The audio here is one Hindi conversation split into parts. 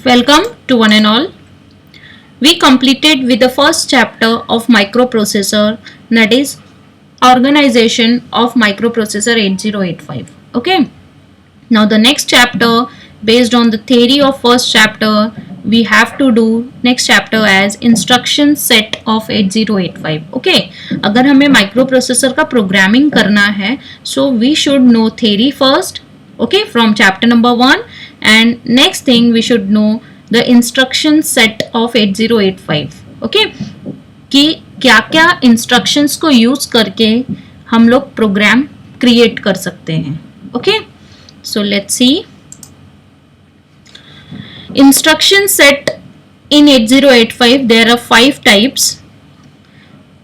Welcome to one and all. We completed with the first chapter of microprocessor, that is organization of microprocessor 8085. Okay. Now the next chapter, based on the theory of first chapter, we have to do next chapter as instruction set of 8085. Okay. अगर हमें microprocessor का programming करना है, so we should know theory first. Okay, from chapter number 1, and next thing we should know the instruction set of 8085. Okay, कि क्या क्या instructions को use करके हम लोग program create कर सकते हैं. Okay, so let's see. Instruction set in 8085, there are 5 types,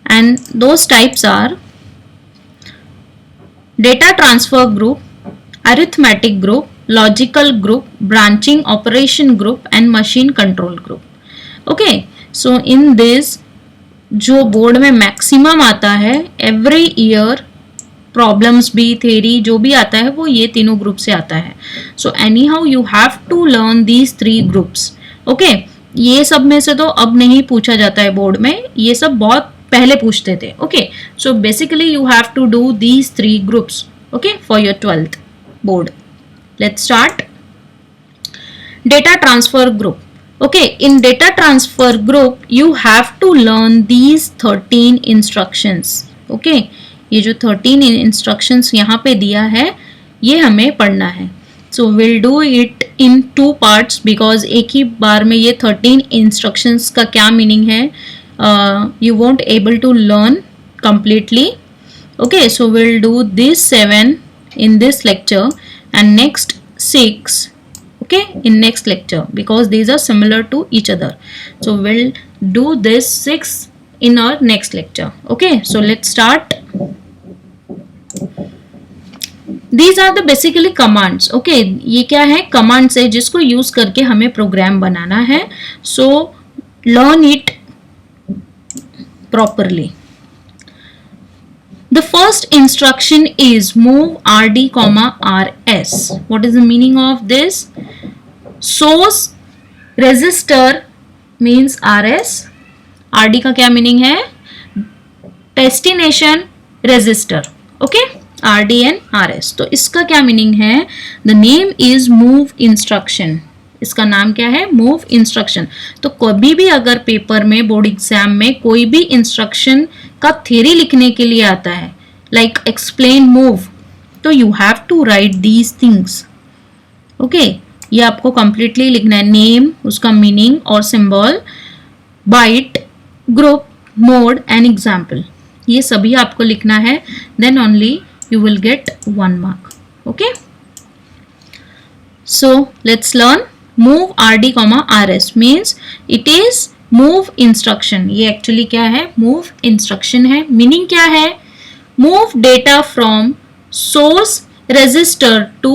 and those types are data transfer group, arithmetic group, logical group, branching operation group and machine control group. Okay, so in this जो बोर्ड में मैक्सिमम आता है एवरी ईयर, प्रॉब्लम्स भी थ्योरी जो भी आता है वो ये तीनों ग्रुप से आता है. So anyhow you have to learn these 3 groups. Okay, ये सब में से तो अब नहीं पूछा जाता है बोर्ड में, ये सब बहुत पहले पूछते थे. Okay, so basically you have to do these 3 groups. Okay, for your 12th board. Let's start. Data transfer group. Okay, in data transfer group you have to learn these 13 instructions. Okay, ये जो 13 instructions यहाँ पे दिया है ये हमें पढ़ना है. So we'll do it in 2 parts because एक ही बार में ये 13 instructions का क्या meaning है you won't able to learn completely. Okay, so we'll do these 7 in this lecture and next 6, okay, in next lecture because these are similar to each other. So we'll do this 6 in our next lecture. Okay, so let's start. These are the basically commands. Okay, ये क्या है, commands है जिसको use करके हमें program बनाना है. So learn it properly. The first instruction is move RD, RS. What is the meaning of this? Source register means RS. RD का क्या meaning है? Destination register. Okay? RD and RS. तो इसका क्या meaning है? The name is move instruction. इसका नाम क्या है? Move instruction. तो कभी भी अगर पेपर में बोर्ड एग्जाम में कोई भी इंस्ट्रक्शन का थ्योरी लिखने के लिए आता है लाइक एक्सप्लेन मूव, तो you have to write these things. Okay, ये आपको कंप्लीटली लिखना है. नेम, उसका मीनिंग और symbol, byte, group, mode and example, ये सभी आपको लिखना है. Then only you will get 1 mark. Okay, so let's learn. Move RD, RS means it is move instruction. ये actually क्या है? Move instruction है. Meaning क्या है? Move data from source register to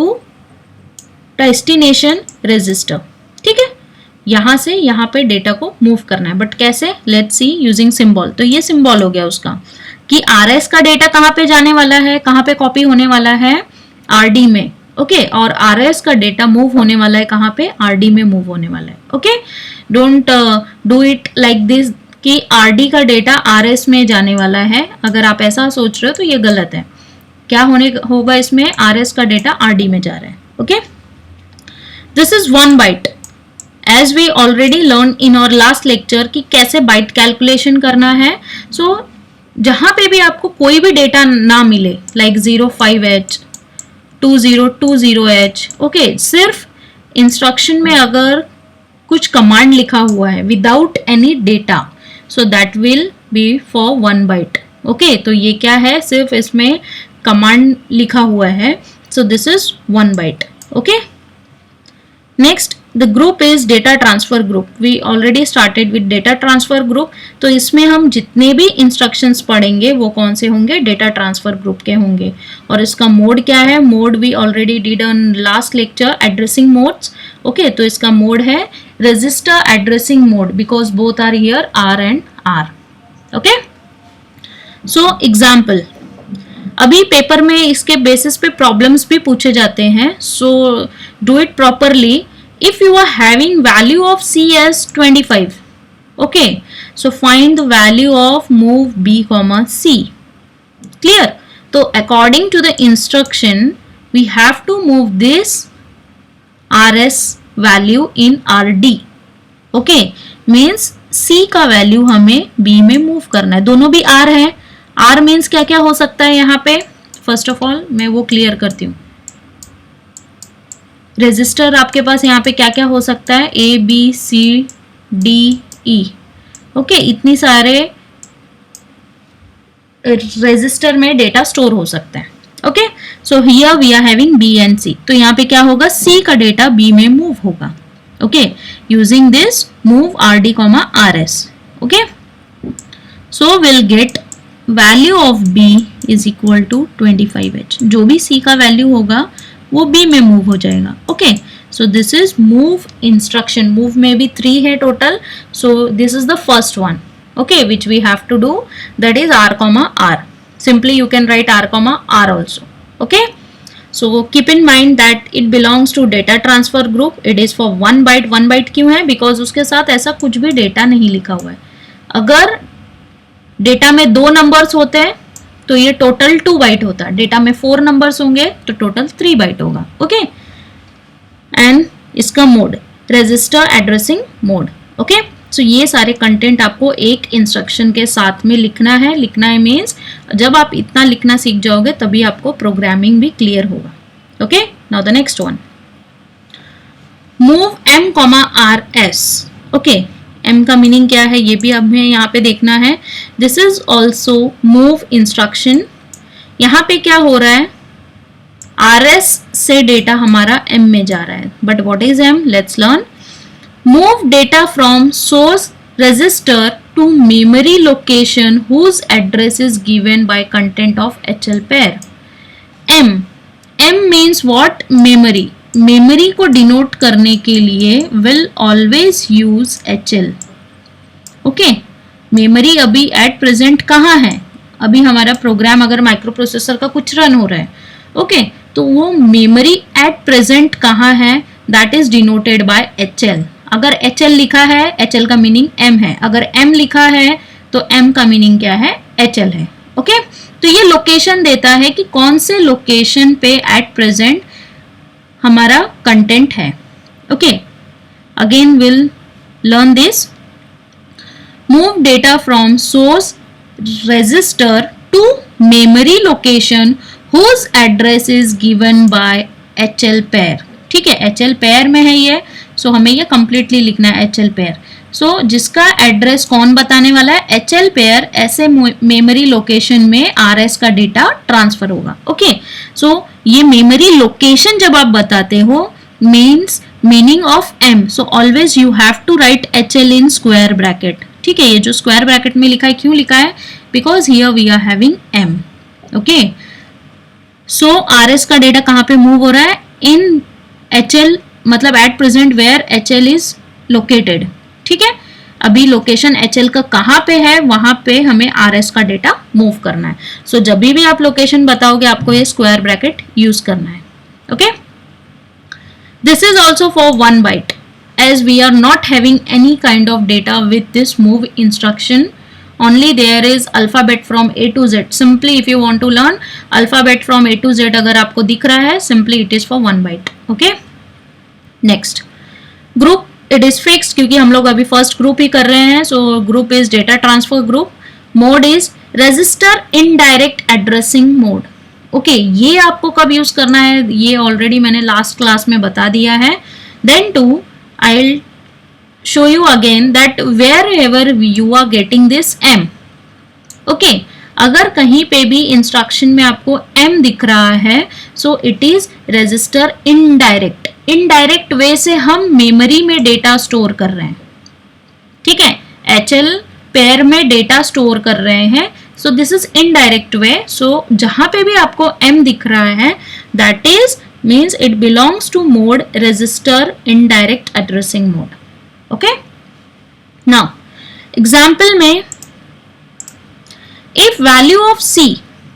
destination register. ठीक है? यहाँ से यहाँ पे डेटा को मूव करना है. बट कैसे? Let's see using symbol. तो ये सिंबल हो गया उसका कि RS का डेटा कहाँ पे जाने वाला है, कहाँ पे कॉपी होने वाला है? RD में. ओके, और RS का डेटा मूव होने वाला है कहाँ पे? RD में मूव होने वाला है. Okay, don't do it like this कि RD का डेटा RS में जाने वाला है. अगर आप ऐसा सोच रहे हो तो ये गलत है. क्या होगा इसमें? RS का डेटा RD में जा रहा है. Okay, this is 1 byte. As we already learn in our last lecture कि कैसे बाइट कैलकुलेशन करना है. सो जहां पे भी आपको कोई भी डेटा ना मिले लाइक 05H 2020H, ओके, सिर्फ इंस्ट्रक्शन में अगर कुछ कमांड लिखा हुआ है without any data, so that will be for 1 byte. Okay, तो ये क्या है? सिर्फ इसमें कमांड लिखा हुआ है. So this is 1 byte. Okay, next the group is data transfer group. We already started with data transfer group. तो इसमें हम जितने भी इंस्ट्रक्शंस पढ़ेंगे वो कौन से होंगे? डेटा ट्रांसफर ग्रुप के होंगे. और इसका मोड क्या है? Mode we already did on last lecture, addressing modes. Okay, तो इसका मोड है register addressing mode because both are here R and R. Okay, so example. अभी पेपर में इसके बेसिस पे प्रॉब्लम्स भी पूछे जाते हैं. So do it properly. if you are having value of C as 25, okay, so find the value of move B comma C. Clear? So according to the instruction we have to move this RS value in RD. okay, means C का वैल्यू हमें B में मूव करना है. दोनों भी R है. R मीन्स क्या क्या हो सकता है यहाँ पे. फर्स्ट ऑफ ऑल मैं वो क्लियर करती हूँ. रजिस्टर आपके पास यहाँ पे क्या क्या हो सकता है. A B C D E. Okay, इतनी सारे रजिस्टर में डेटा स्टोर हो सकता है. Okay, so here we are having B and C. तो यहाँ पे क्या होगा, C का डेटा B में मूव होगा. Okay, using this move RD, RS. Okay, so will get value of B is equal to 25H. जो भी C का वैल्यू होगा वो B में मूव हो जाएगा. Okay, so this is move instruction. Move में भी 3 है total. So this is the first one, okay, which we have to do, that is R comma R. Simply you can write R comma R also. Okay, so keep in mind that it belongs to data transfer group. It is for 1 byte. 1 byte क्यों है? Because उसके साथ ऐसा कुछ भी डेटा नहीं लिखा हुआ है. अगर डेटा में 2 नंबर्स होते हैं तो ये टोटल 2 बाइट होता है. डेटा में 4 नंबर्स होंगे तो टोटल 3 बाइट होगा. ओके, एंड इसका mode register addressing mode. Okay, so ये सारे कंटेंट आपको एक इंस्ट्रक्शन के साथ में लिखना है. लिखना है मीन्स जब आप इतना लिखना सीख जाओगे तभी आपको प्रोग्रामिंग भी क्लियर होगा. Okay, now the next one, move M comma RS. Okay, M का मीनिंग क्या है ये भी हमें यहाँ पे देखना है. This is also move instruction. यहाँ पे क्या हो रहा है, RS से डेटा हमारा M में जा रहा है. But what is M? Let's learn. Move data from source register to memory location whose address is given by content of HL pair. M means what? Memory. Memory को denote करने के लिए will always use HL. Okay, memory अभी at present कहाँ है? अभी हमारा प्रोग्राम अगर माइक्रो प्रोसेसर का कुछ रन हो रहा है. Okay, तो वो memory at present कहाँ है? That is denoted by HL. अगर HL लिखा है, HL का मीनिंग M है. अगर M लिखा है तो M का मीनिंग क्या है? HL है. ओके, तो ये लोकेशन देता है कि कौन से लोकेशन पे एट प्रेजेंट हमारा कंटेंट है. Okay, again will learn this. Move data from source register to memory location whose address is given by HL pair. ठीक है, HL पेयर में है ये. सो हमें ये कंप्लीटली लिखना है HL पेयर. सो जिसका एड्रेस कौन बताने वाला है? HL पेयर ऐसे मेमोरी लोकेशन में RS का डेटा ट्रांसफर होगा. ओके, सो ये मेमोरी लोकेशन जब आप बताते हो means meaning of M. So always you have to write HL in square bracket. ठीक है, ये जो स्क्वायर ब्रैकेट में लिखा है क्यों लिखा है? Because here we are having M. Okay, so RS का डेटा कहाँ पे मूव हो रहा है? इन HL, मतलब at present where HL is located. ठीक है, अभी लोकेशन HL का कहाँ पे है वहां पे हमें RS का डेटा मूव करना है. सो जब भी आप लोकेशन बताओगे आपको ये स्क्वायर ब्रैकेट यूज करना है. Okay, this is also for 1 byte as we are not having any kind of data with this move instruction. Only there is alphabet from A to Z. Simply if you want to learn alphabet from A to Z अगर आपको दिख रहा है, simply it is for 1 byte. Okay. Next, group it is fixed क्योंकि हम लोग अभी फर्स्ट ग्रुप ही कर रहे हैं. So group is data transfer group. Mode is register indirect addressing mode. Okay, ये आपको कब यूज करना है ये ऑलरेडी मैंने लास्ट क्लास में बता दिया है. Then too I'll show you again that wherever you are getting this M. Okay, अगर कहीं पे भी इंस्ट्रक्शन में आपको M दिख रहा है so it is register indirect. Indirect way से हम मेमोरी में डेटा स्टोर कर रहे हैं. ठीक है, HL पेयर में डेटा स्टोर कर रहे हैं. So this is indirect way. So जहां पे भी आपको M दिख रहा है that is means it belongs to mode register indirect addressing mode. Okay, now example में इफ वैल्यू ऑफ C,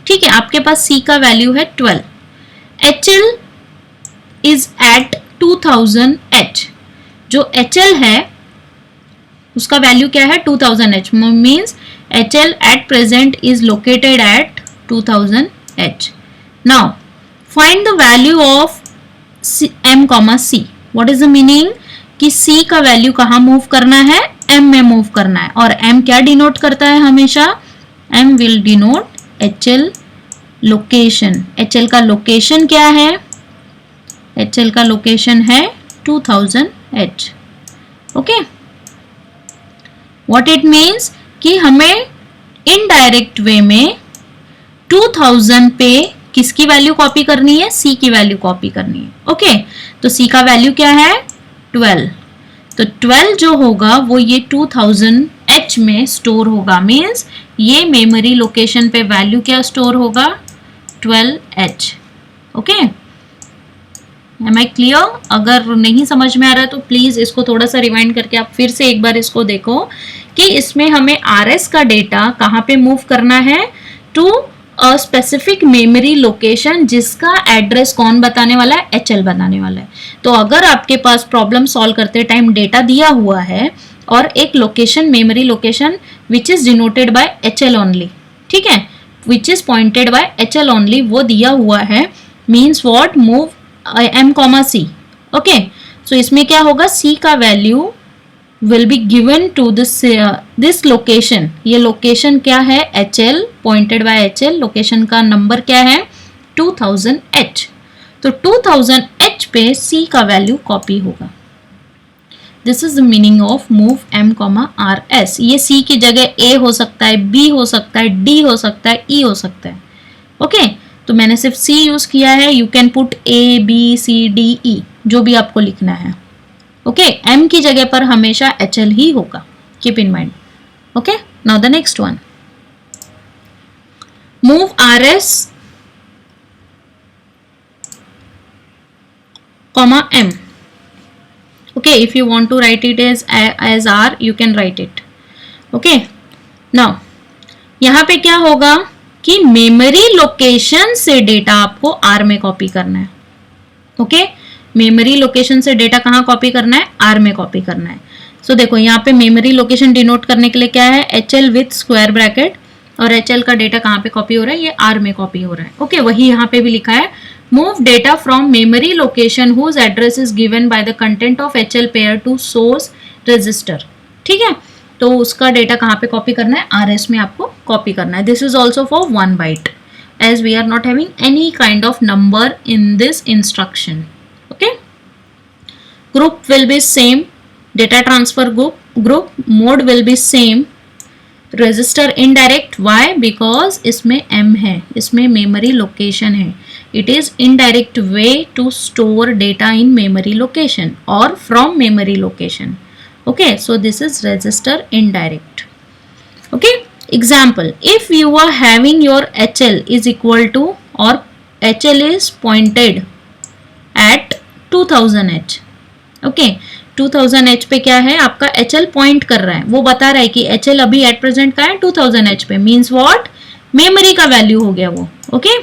ठीक है, आपके पास C का वैल्यू है 12, HL is at 2000H. जो HL है उसका वैल्यू क्या है 2000H, means HL at present is located at 2000H. Now find the value of M, C. What is the meaning कि C का वैल्यू कहाँ मूव करना है, M में मूव करना है, और M क्या डिनोट करता है हमेशा, M will denote HL location. HL का लोकेशन क्या है, HL का लोकेशन है 2000H. Okay, what it means कि हमें इनडायरेक्ट वे में 2000 पे किसकी वैल्यू कॉपी करनी है, C की वैल्यू कॉपी करनी है. ओके, तो C का वैल्यू क्या है 12. तो 12 जो होगा वो ये 2000H में स्टोर होगा, मीन्स ये मेमोरी लोकेशन पे वैल्यू क्या स्टोर होगा 12H. Okay, am I clear? अगर नहीं समझ में आ रहा है तो प्लीज इसको थोड़ा सा रिवाइंड करके आप फिर से एक बार इसको देखो कि इसमें हमें RS का डेटा कहाँ पे मूव करना है, to a specific memory location जिसका एड्रेस कौन बताने वाला है, HL बताने वाला है. तो अगर आपके पास प्रॉब्लम सॉल्व करते टाइम डेटा दिया हुआ है और एक location, memory location which is denoted by HL only, ठीक है, which is pointed by HL only, वो दिया हुआ है, means what, move M, C. Okay, so इसमें क्या होगा, C का value will be given to this location. ये लोकेशन क्या है, HL, pointed by HL. Location का नंबर क्या है 2000H. तो 2000H पे C का वैल्यू कॉपी होगा. This is the meaning of move M, RS. ये C की जगह A हो सकता है, B हो सकता है, D हो सकता है, E हो सकता है. ओके, तो मैंने सिर्फ C यूज किया है. You can put A, B, C, D, E, जो भी आपको लिखना है. ओके, M की जगह पर हमेशा HL ही होगा, keep in mind. Okay, now the next one, move RS, M. Okay, if you want to write it as R, you can write it. Okay, now यहाँ पे क्या होगा कि मेमोरी लोकेशन से डेटा आपको R में कॉपी करना है. ओके, मेमोरी लोकेशन से डेटा कहाँ कॉपी करना है, R में कॉपी करना है. सो देखो यहाँ पे मेमोरी लोकेशन डिनोट करने के लिए क्या है, HL विथ स्क्वायर ब्रैकेट, और HL का डेटा कहाँ पे कॉपी हो रहा है, ये R में कॉपी हो रहा है. ओके, वही यहाँ पे भी लिखा है, move data from memory location whose address is given by the content of HL pair to source register. ठीक है, तो उसका डेटा कहाँ पे कॉपी करना है, RS में आपको कॉपी करना है. This is also for 1 byte as we are not having any kind of number in this instruction. Okay, group will be same, data transfer group mode will be same, register indirect. Why? because इसमें M है, इसमें memory location है. It is indirect way to store data in memory location or from memory location. Okay, so this is register indirect. Okay, example, if you are having your HL is equal to, or HL is pointed at 2000H. Okay, 2000H पे क्या है, आपका HL पॉइंट कर रहा है, वो बता रहा है कि HL अभी एट प्रेजेंट का है 2000H पे, मीन्स व्हाट, मेमोरी का वैल्यू हो गया वो. ओके,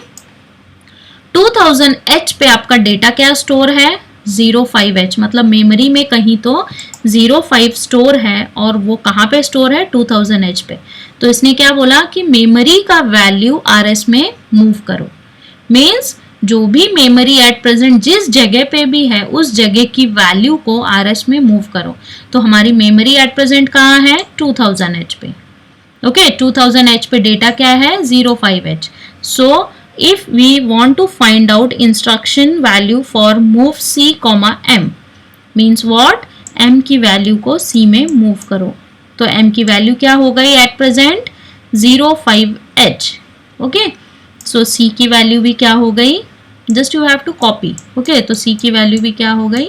2000H पे आपका डेटा क्या स्टोर है, 05H, मतलब मेमोरी में कहीं तो 05 स्टोर है, और वो कहाँ पे स्टोर है 2000H पे. तो इसने क्या बोला कि मेमोरी का वैल्यू RS में मूव करो, मीन्स जो भी मेमोरी एट प्रेजेंट जिस जगह पे भी है उस जगह की वैल्यू को RS में मूव करो. तो हमारी मेमोरी एट प्रेजेंट कहाँ है 2000H पे. ओके, 2000H पे डेटा क्या है 05H. So if we want to find out instruction value for move C, M, means what, M की वैल्यू को C में मूव करो. तो M की वैल्यू क्या हो गई at present 05H. Okay, so C की वैल्यू भी क्या हो गई, just you have to copy. Okay, तो C की वैल्यू भी क्या हो गई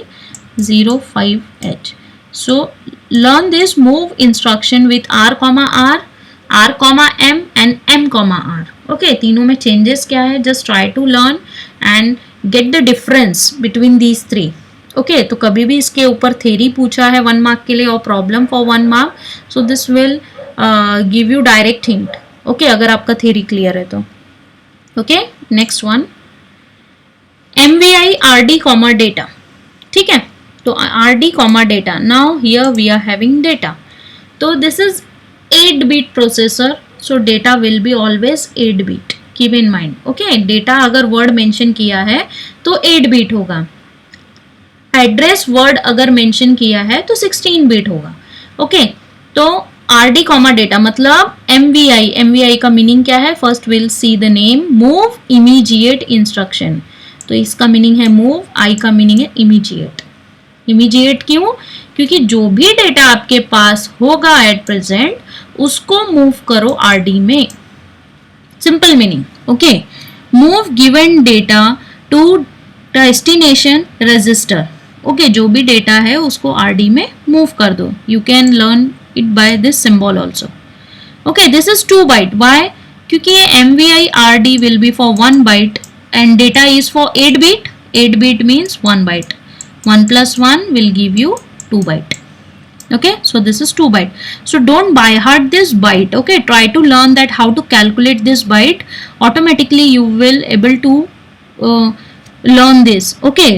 05H. So learn this move instruction with R, M and M, R. Okay, तीनों में चेंजेस क्या है, just try to learn and get the difference between these 3. Okay, तो कभी भी इसके ऊपर थ्योरी पूछा है 1 mark के लिए और problem for 1 mark, so this will give you direct hint. Okay, अगर आपका थ्योरी क्लियर है तो. Okay, next one, MVI RD, data. ठीक है, तो rd comma data. Now here we are having data. So this is 8-bit processor, so data will be always 8-bit. Keep in mind. Okay, data अगर word mention किया है तो 8-bit होगा. एड्रेस वर्ड अगर मेंशन किया है तो 16 बिट होगा. ओके, तो आरडी कॉमा डेटा मतलब एमवीआई. एमवीआई का मीनिंग क्या है? First will see the name move immediate instruction. तो इसका मीनिंग है मूव, आई का मीनिंग है इमीडिएट. इमीडिएट क्यों? क्योंकि जो भी डेटा आपके पास होगा एट प्रेजेंट उसको मूव करो आरडी में. Simple meaning. Okay, move given data to destination register. Okay, जो भी डेटा है उसको आरडी में मूव कर दो. You can learn it by this symbol also. Okay, this is 2 byte. Why? क्योंकि ये MVI RD will be for 1 byte and data is for 8 bit. 8 bit means 1 byte. 1 plus 1 will give you 2 byte. Okay, so this is 2 byte. So don't by heart this byte. Okay, try to learn that how to calculate this byte. Automatically you will able to learn this. Okay,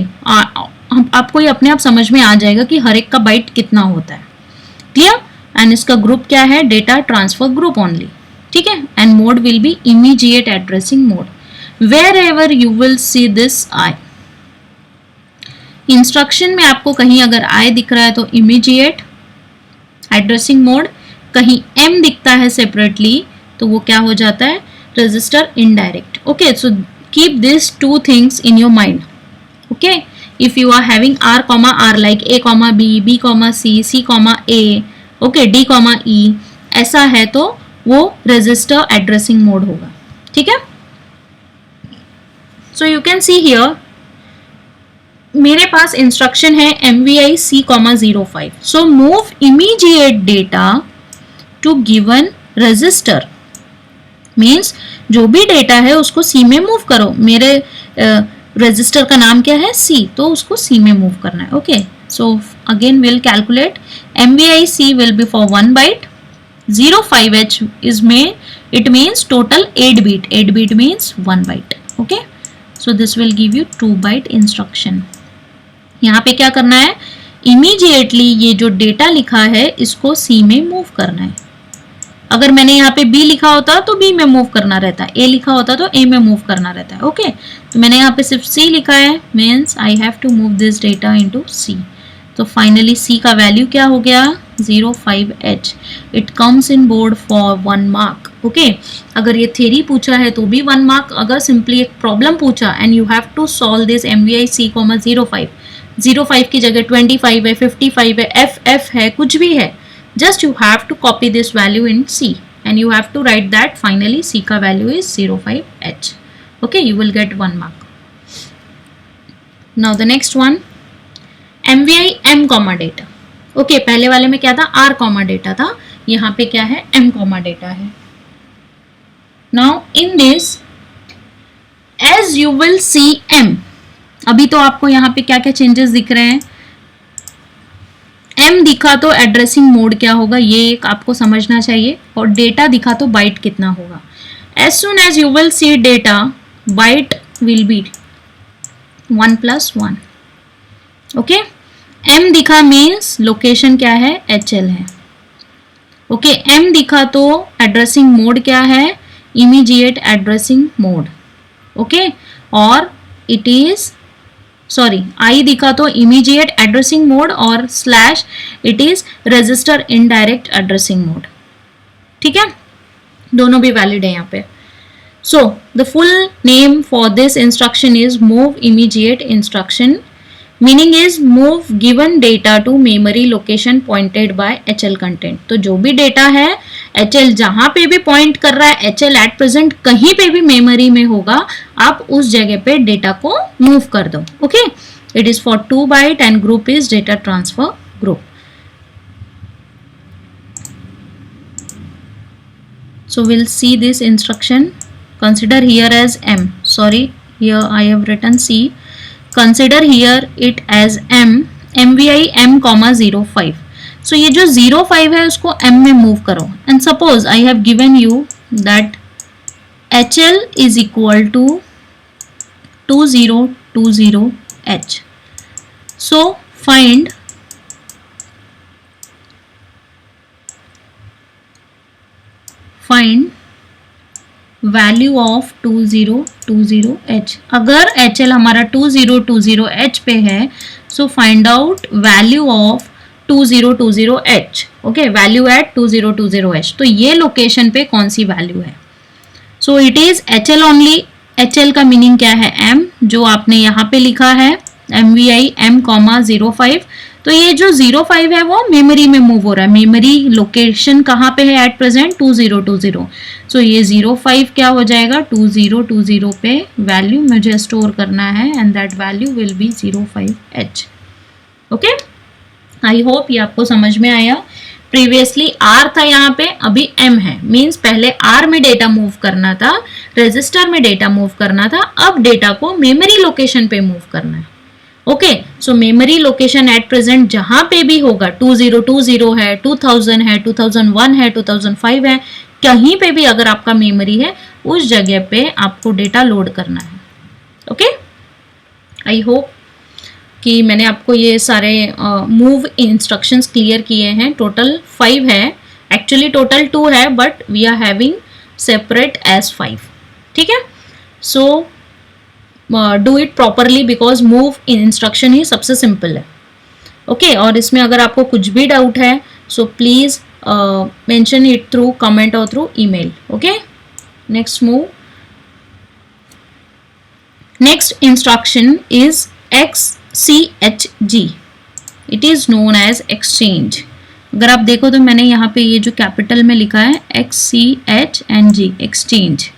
आपको ये अपने आप समझ में आ जाएगा कि हर एक का बाइट कितना होता है. क्लियर? एंड इसका ग्रुप क्या है? Data transfer group only. ठीक है, and mode will be immediate addressing mode. Wherever you will see this I. Instruction में आपको कहीं अगर आई दिख रहा है तो इमीडिएट एड्रेसिंग मोड, कहीं एम दिखता है सेपरेटली तो वो क्या हो जाता है? Register indirect. Okay, so keep this 2 things in your mind. Okay, if you are having r comma r like a comma b, b comma c, c comma a, okay, d comma e ऐसा है तो वो रजिस्टर एड्रेसिंग मोड होगा. ठीक है, so you can see here मेरे पास इंस्ट्रक्शन है mvi c, 05. So move immediate data to given register means जो भी डेटा है उसको सी में मूव करो. मेरे रजिस्टर का नाम क्या है? सी, तो उसको सी में मूव करना है. Okay, so again will calculate. MVI C will be for 1 byte. 05h is में it means total 8 bit. 8 bit means 1 byte. Okay, so this will give you 2 byte instruction. यहाँ पे क्या करना है? इमीडिएटली ये जो डेटा लिखा है इसको सी में मूव करना है. अगर मैंने यहाँ पे B लिखा होता तो B में मूव करना रहता है, A लिखा होता तो A में मूव करना रहता है. ओके, तो मैंने यहाँ पे सिर्फ C लिखा है, means I have to move this data into C. तो फाइनली C का वैल्यू क्या हो गया? 05H. It comes in board for 1 mark. Okay, अगर ये थ्योरी पूछा है तो भी 1 मार्क. अगर सिंपली एक प्रॉब्लम पूछा and you have to solve this MVI C, 05. 05 की जगह 25 है, 55 है, FF है, कुछ भी है. Just you have to copy this value in C and you have to write that finally C का value is 05H. Okay, you will get 1 mark. Now the next one, MVI M comma data. Okay, पहले वाले में क्या था? R comma data था. यहाँ पे क्या है? M comma data है. Now in this, as you will see M. अभी तो आपको यहाँ पे क्या क्या चेंजेस दिख रहे हैं? M दिखा तो एड्रेसिंग मोड क्या होगा ये एक आपको समझना चाहिए, और डेटा दिखा तो बाइट कितना होगा. As soon as you will see data, byte will be 1 plus 1. Okay, M दिखा मीन्स लोकेशन क्या है? HL है. ओके, M दिखा तो एड्रेसिंग मोड क्या है? Immediate addressing mode. ओके, और इट इज आई दिखा तो इमीडिएट एड्रेसिंग मोड और slash it is register indirect addressing mode. ठीक है, दोनों भी वैलिड है यहाँ पे. So the full name for this instruction is move immediate instruction. Meaning is move given data to memory location pointed by HL content. तो जो भी डेटा है HL जहां पे भी पॉइंट कर रहा है, HL एट प्रेजेंट कहीं पे भी मेमोरी में होगा, आप उस जगह पे डेटा को मूव कर दो. Okay, it is for 2 byte and group is data transfer group. So we'll see this instruction. Consider here as M. Sorry, here I have written C. Consider here it as M. MVI M, 05. So ये जो 05 है उसको M में मूव करो. And suppose I have given you that HL is equal to 2020H. So find value of 2020H। अगर HL हमारा 2020H पे है, so find out value of 2020H। Okay, value at 2020H। तो ये लोकेशन पे कौन सी वैल्यू है? So it is HL only. HL का मीनिंग क्या है? M, जो आपने यहाँ पे लिखा है MVI M,05। तो ये जो 05 है वो मेमोरी में मूव हो रहा है। मेमोरी लोकेशन कहाँ पे है एट प्रेजेंट? 2020। सो ये 05 क्या हो जाएगा? 2020 पे वैल्यू मुझे स्टोर करना है and that value will be 05H। Okay, I hope ये आपको समझ में आया। प्रीवियसली R था यहाँ पे, अभी M है। मीन्स पहले R में डेटा मूव करना था, रजिस्टर में डेटा मूव करना था, अब डेटा को मेमोरी लोकेशन पे मूव करना है। Okay, so memory location at present जहां पे भी होगा, 2020 है, 2000 है, 2001 है, 2005 है, कहीं पे भी अगर आपका मेमोरी है, उस जगह पे आपको डेटा लोड करना है। ओके, आई होप कि मैंने आपको ये सारे मूव इंस्ट्रक्शंस क्लियर किए हैं। टोटल 5 है, एक्चुअली टोटल 2 है, but we are having separate as 5। ठीक है, so do it properly because move instruction ही सबसे सिंपल है। ओके, और इसमें अगर आपको कुछ भी डाउट है, so please mention it through comment और through email. Okay, next move, next instruction is XCHG। It is known as exchange. अगर आप देखो तो मैंने यहाँ पे ये जो कैपिटल में लिखा है XCHNG, एक्सचेंज।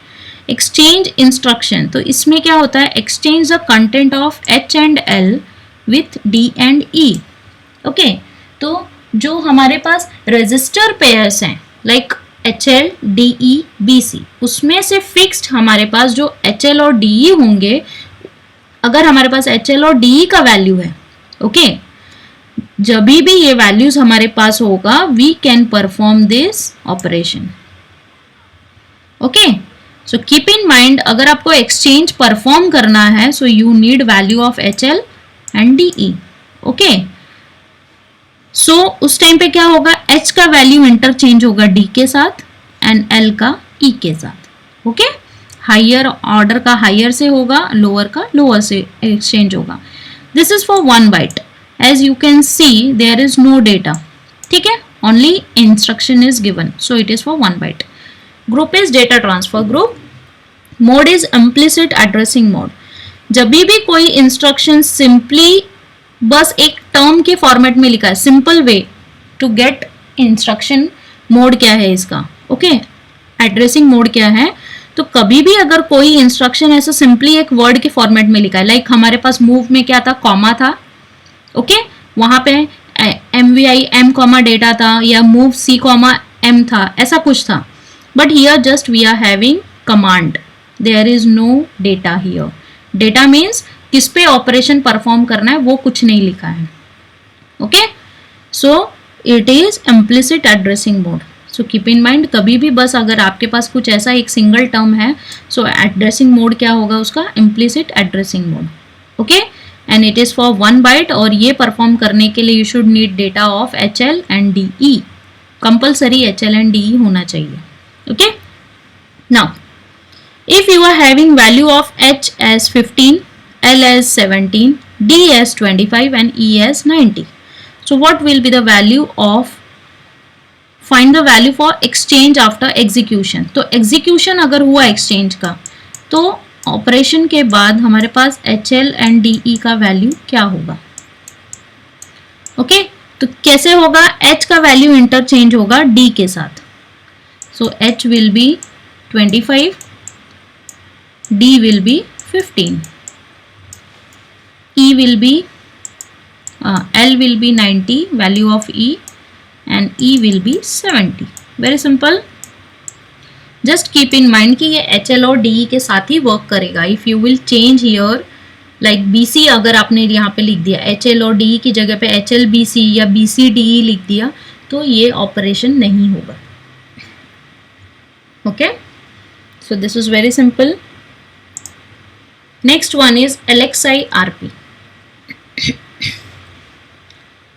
एक्सचेंज इंस्ट्रक्शन, तो इसमें क्या होता है? Exchange the content of H and L with D and E। Okay, तो जो हमारे पास रजिस्टर पेयर्स हैं लाइक HL, DE, BC, उसमें से फिक्स्ड हमारे पास जो HL और DE होंगे, अगर हमारे पास HL और DE का वैल्यू है, ओके, जब भी ये वैल्यूज हमारे पास होगा, we can perform this operation. Okay, so keep in mind, अगर आपको एक्सचेंज परफॉर्म करना है, so you need value of HL and DE। Okay, so उस टाइम पे क्या होगा? H का वैल्यू इंटरचेंज होगा D के साथ एंड L का E के साथ। ओके, हायर ऑर्डर का हायर से होगा, लोअर का लोअर से एक्सचेंज होगा। This is for 1 byte. As you can see there is no data. ठीक है, only instruction is given, so it is for 1 byte. Group is data transfer group. Mode is implicit addressing mode. जब भी कोई इंस्ट्रक्शन सिंपली बस एक टर्म के फॉर्मेट में लिखा है, simple way to get instruction mode क्या है इसका, ओके, एड्रेसिंग मोड क्या है। तो कभी भी अगर कोई इंस्ट्रक्शन ऐसा सिंपली एक वर्ड के फॉर्मेट में लिखा है, लाइक हमारे पास मूव में क्या था? कॉमा था। ओके, वहां पे MVI M कॉमा डेटा था, या मूव C कॉमा M था, ऐसा कुछ था। But here just we are having command, there is no data here. Data means किस पे ऑपरेशन परफॉर्म करना है वो कुछ नहीं लिखा है। Okay, so it is implicit addressing mode. So keep in mind, कभी भी बस अगर आपके पास कुछ ऐसा एक सिंगल टर्म है, सो एड्रेसिंग मोड क्या होगा उसका? Implicit addressing mode. Okay, and it is for 1 byte, और ये परफॉर्म करने के लिए you should need data of HL and DE। Compulsory HL and DE होना चाहिए। Okay, now if you are having value of H as 15, L as 17, D as 25 and E as 90, so what will be the value of, find the value for exchange after execution। तो execution अगर हुआ exchange का, तो ऑपरेशन के बाद हमारे पास HL and DE का वैल्यू क्या होगा? ओके, तो कैसे होगा? H का वैल्यू इंटरचेंज होगा D के साथ, so H will be 25, D will be 15, E will be L will be 90, value of E, and E will be 70. Very simple. Just keep in mind कि ये HL और DE के साथ ही वर्क करेगा। If you will change here, like BC अगर आपने यहाँ पे लिख दिया, HL और DE की जगह पे HL BC या BC DE लिख दिया, तो ये ऑपरेशन नहीं होगा। Okay, so this is very simple. Next one is LXI RP.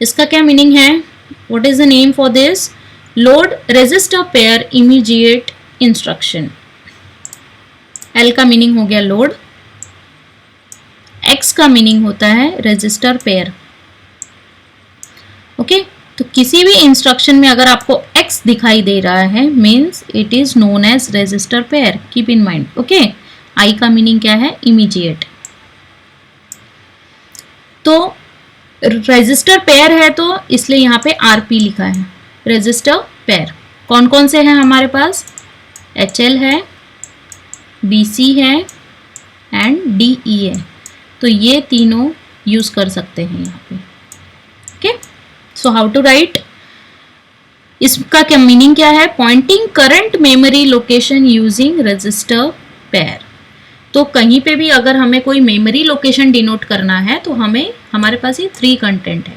इसका क्या मीनिंग है? What is the name for this? Load register pair immediate instruction. L का मीनिंग हो गया लोड, एक्स का मीनिंग होता है रजिस्टर पेयर। ओके, तो किसी भी इंस्ट्रक्शन में अगर आपको एक्स दिखाई दे रहा है means it is known as register pair, keep in mind. Okay, I का मीनिंग क्या है? इमीडिएट। तो रजिस्टर पेयर है तो इसलिए यहाँ पे आरपी लिखा है, रजिस्टर पेयर। कौन कौन से हैं हमारे पास? एचएल है, बीसी है एंड डीई है। तो ये तीनों यूज कर सकते हैं यहाँ पे। Okay, so how to write? इसका क्या मीनिंग क्या है? Pointing current memory location using register pair. तो कहीं पे भी अगर हमें कोई मेमोरी लोकेशन डिनोट करना है तो हमें, हमारे पास ये 3 कंटेंट है,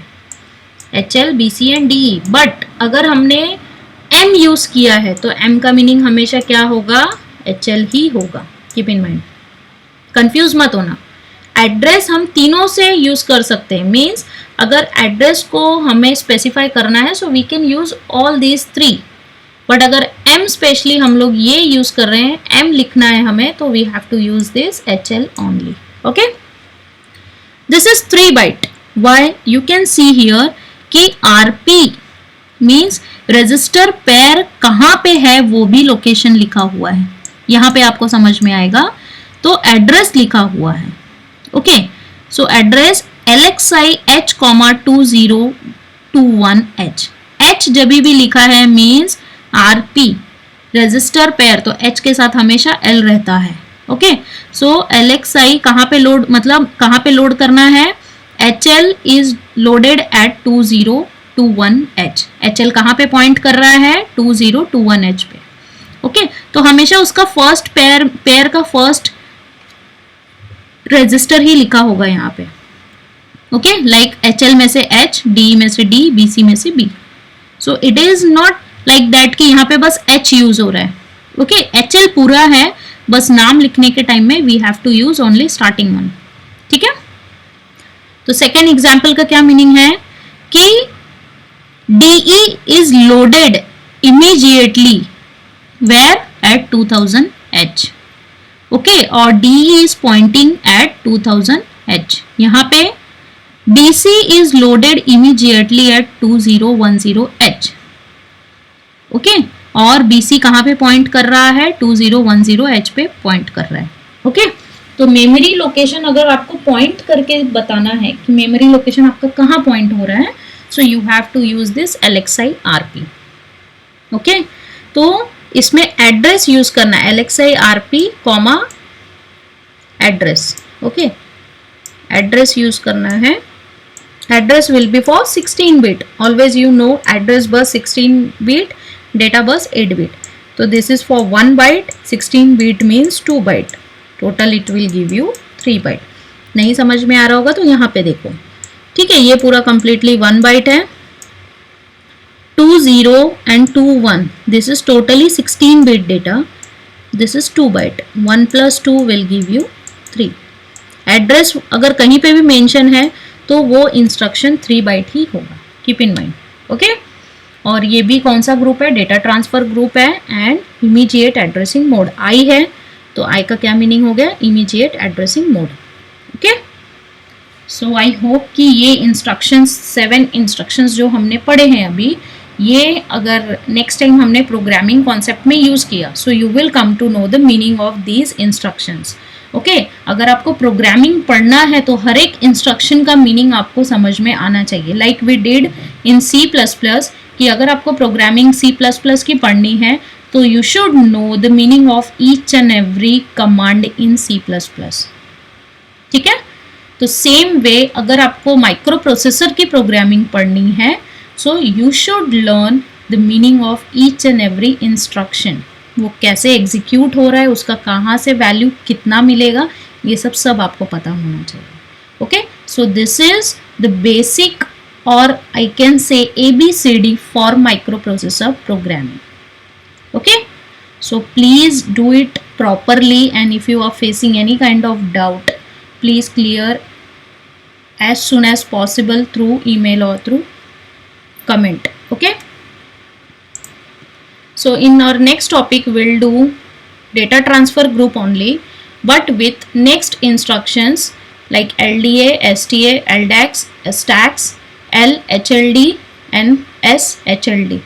HL, BC and DE. But अगर हमने एम यूज किया है तो एम का मीनिंग हमेशा क्या होगा? एचएल ही होगा। कीप इन माइंड, कंफ्यूज मत होना। एड्रेस हम तीनों से यूज कर सकते हैं, मीन्स अगर एड्रेस को हमें स्पेसिफाई करना है so we can use all these 3। But अगर एम स्पेशली हम लोग ये यूज कर रहे हैं, एम लिखना है हमें, तो we have to use this HL only. Okay, this is 3 byte. Why? You can see here कि आरपी मीन्स रजिस्टर पेयर कहाँ पे है वो भी लोकेशन लिखा हुआ है, यहाँ पे आपको समझ में आएगा। तो एड्रेस लिखा हुआ है। Okay, so address LXI H, 2021H। H जब भी लिखा है मीन्स आरपी रजिस्टर पेयर, तो H के साथ हमेशा L रहता है। ओके, सो LXI कहाँ पे लोड, मतलब कहाँ पे लोड करना है? HL is loaded at 2021H। HL कहाँ पे पॉइंट कर रहा है? 2021H पे। ओके, तो हमेशा उसका फर्स्ट पेयर का फर्स्ट रजिस्टर ही लिखा होगा यहाँ पे। ओके, लाइक HL में से H, D में से D, BC में से B। So it is not like that कि यहाँ पे बस H यूज हो रहा है। ओके, HL पूरा है, बस नाम लिखने के टाइम में we have to use only starting one. ठीक है, तो सेकेंड एग्जाम्पल का क्या मीनिंग है कि DE is loaded immediately where at 2000H। Okay, और DE is pointing at 2000H। यहाँ पे DC is loaded immediately at 2010H। Okay, और BC कहाँ पे पॉइंट कर रहा है? 2010H पे पॉइंट कर रहा है। ओके, तो मेमोरी लोकेशन अगर आपको पॉइंट करके बताना है कि मेमोरी लोकेशन आपका कहाँ पॉइंट हो रहा है, so you have to use this LXI RP। Okay, तो इसमें एड्रेस यूज करना है, LXI RP comma address. Okay, address use करना है। Address will be for 16 bit. Always you know address bus 16 bit, data bus 8 bit. तो this is for 1 byte, 16 bit means 2 byte, total it will give you 3 byte. नहीं समझ में आ रहा होगा तो यहाँ पे देखो। ठीक है, ये पूरा कंप्लीटली 1 बाइट है। 2 0 and 2 1, this is totally 16 bit data. This is 2 byte. 1 plus 2 will give you 3. Address अगर कहीं पे भी मेंशन है तो वो इंस्ट्रक्शन 3 बाइट ही होगा। Keep in mind. ओके, और ये भी कौन सा ग्रुप है? डेटा ट्रांसफर ग्रुप है and immediate addressing mode I है। तो आई का क्या मीनिंग हो गया? Immediate addressing mode. Okay, so I hope कि ये इंस्ट्रक्शंस 7 इंस्ट्रक्शंस जो हमने पढ़े हैं अभी, ये अगर नेक्स्ट टाइम हमने प्रोग्रामिंग कॉन्सेप्ट में यूज किया so you will come to know the meaning of these instructions. Okay, अगर आपको प्रोग्रामिंग पढ़ना है तो हर एक इंस्ट्रक्शन का मीनिंग आपको समझ में आना चाहिए, like we did in C++। कि अगर आपको प्रोग्रामिंग C++ की पढ़नी है तो you should know the meaning of each and every command in C++। ठीक है, तो सेम वे अगर आपको माइक्रो प्रोसेसर की प्रोग्रामिंग पढ़नी है so you should learn the meaning of each and every instruction. वो कैसे एग्जीक्यूट हो रहा है, उसका कहाँ से वैल्यू कितना मिलेगा, ये सब आपको पता होना चाहिए। Okay, so this is the basic और I can say ABCD for microprocessor programming. Okay, so please do it properly, and if you are facing any kind of doubt please clear as soon as possible through email or through comment. Okay, so in our next topic we'll do data transfer group only, but with next instructions like LDA, STA, LDAX, STAX, LHLD and SHLD.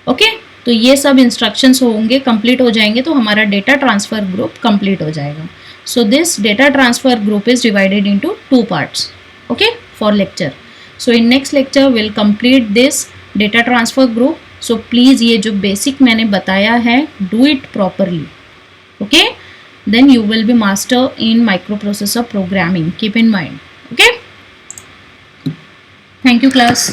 Okay, तो ये सब इंस्ट्रक्शंस होंगे, कंप्लीट हो जाएंगे तो हमारा डेटा ट्रांसफर ग्रुप कंप्लीट हो जाएगा. So this data transfer group is divided into 2 parts. Okay, for lecture. So in next lecture will complete this data transfer group. So please ये जो बेसिक मैंने बताया है, do it properly. Okay, then you will be master in microprocessor programming. Keep in mind. Okay, thank you class.